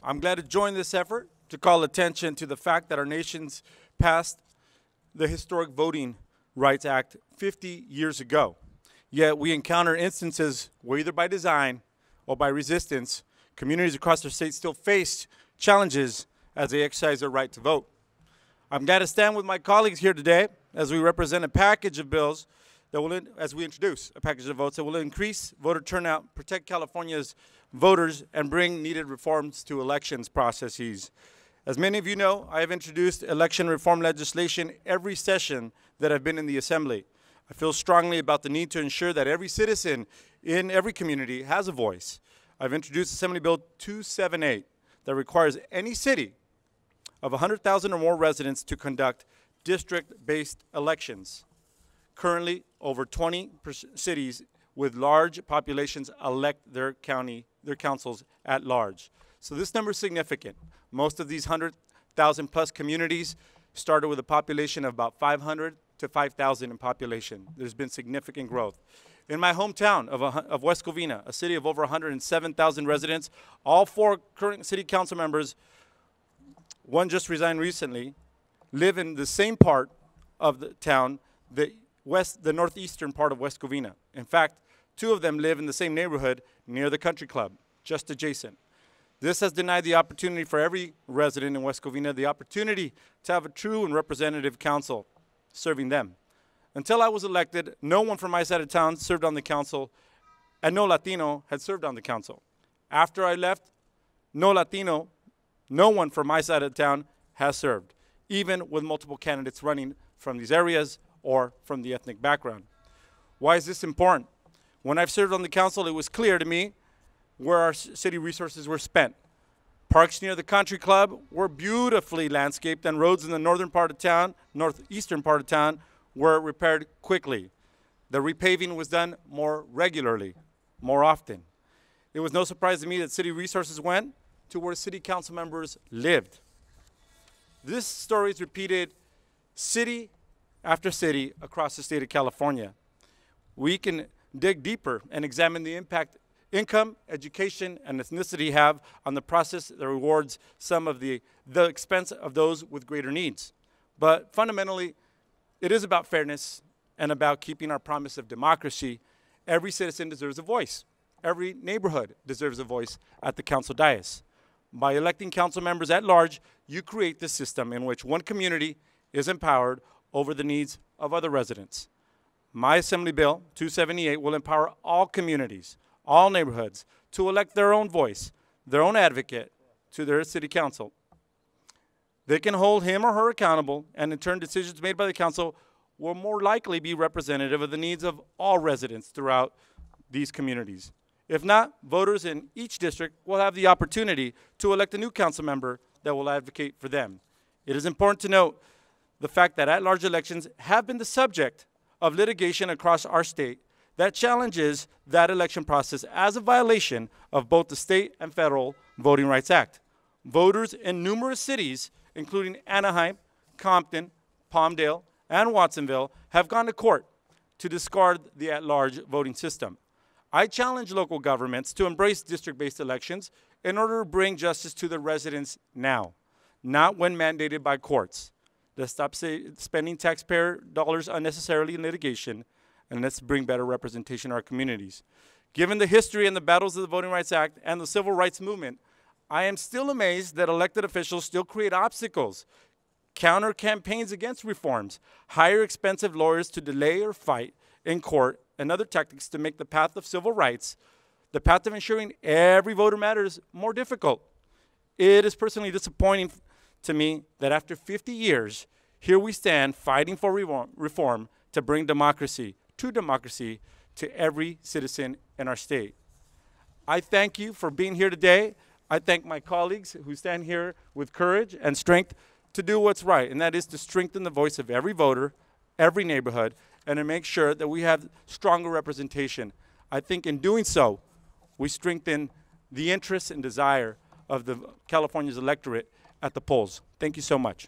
I'm glad to join this effort to call attention to the fact that our nation's passed the historic Voting Rights Act 50 years ago. Yet we encounter instances where either by design or by resistance, communities across our state still face challenges as they exercise their right to vote. I'm glad to stand with my colleagues here today as we represent a package of bills that will, as we introduce a package of votes that will increase voter turnout, protect California's voters, and bring needed reforms to elections processes. As many of you know, I have introduced election reform legislation every session that I've been in the Assembly. I feel strongly about the need to ensure that every citizen in every community has a voice. I've introduced Assembly Bill 278 that requires any city of 100,000 or more residents to conduct district-based elections. Currently, over 20 cities with large populations elect their councils at large. So this number is significant. Most of these 100,000 plus communities started with a population of about 500 to 5,000 in population. There's been significant growth. In my hometown of West Covina, a city of over 107,000 residents, all 4 current city council members, one just resigned recently, live in the same part of the town, the northeastern part of West Covina. In fact, 2 of them live in the same neighborhood near the country club, just adjacent. This has denied the opportunity for every resident in West Covina the opportunity to have a true and representative council serving them. Until I was elected, no one from my side of town served on the council, and no Latino had served on the council. After I left, no one from my side of town has served, even with multiple candidates running from these areas or from the ethnic background. Why is this important? When I've served on the council, it was clear to me where our city resources were spent. Parks near the country club were beautifully landscaped, and roads in the northeastern part of town were repaired quickly. The repaving was done more regularly, more often. It was no surprise to me that city resources went to where city council members lived. This story is repeated city after city across the state of California. We can dig deeper and examine the impact income, education, and ethnicity have on the process that rewards some of the expense of those with greater needs. But fundamentally, it is about fairness and about keeping our promise of democracy. Every citizen deserves a voice. Every neighborhood deserves a voice at the council dais. By electing council members at large, you create this system in which one community is empowered over the needs of other residents. My Assembly Bill 278 will empower all communities, all neighborhoods, to elect their own voice, their own advocate to their city council. They can hold him or her accountable, and in turn, decisions made by the council will more likely be representative of the needs of all residents throughout these communities. If not, voters in each district will have the opportunity to elect a new council member that will advocate for them. It is important to note the fact that at-large elections have been the subject of litigation across our state that challenges that election process as a violation of both the state and federal Voting Rights Act. Voters in numerous cities, including Anaheim, Compton, Palmdale, and Watsonville, have gone to court to discard the at-large voting system. I challenge local governments to embrace district-based elections in order to bring justice to the residents now, not when mandated by courts. Let's stop spending taxpayer dollars unnecessarily in litigation, and let's bring better representation in our communities. Given the history and the battles of the Voting Rights Act and the Civil Rights Movement, I am still amazed that elected officials still create obstacles, counter campaigns against reforms, hire expensive lawyers to delay or fight in court, and other tactics to make the path of civil rights, the path of ensuring every voter matters, more difficult. It is personally disappointing to me that after 50 years, here we stand fighting for reform to bring democracy to every citizen in our state. I thank you for being here today. I thank my colleagues who stand here with courage and strength to do what's right, and that is to strengthen the voice of every voter, every neighborhood, and to make sure that we have stronger representation. I think in doing so, we strengthen the interests and desire of the California's electorate at the polls. Thank you so much.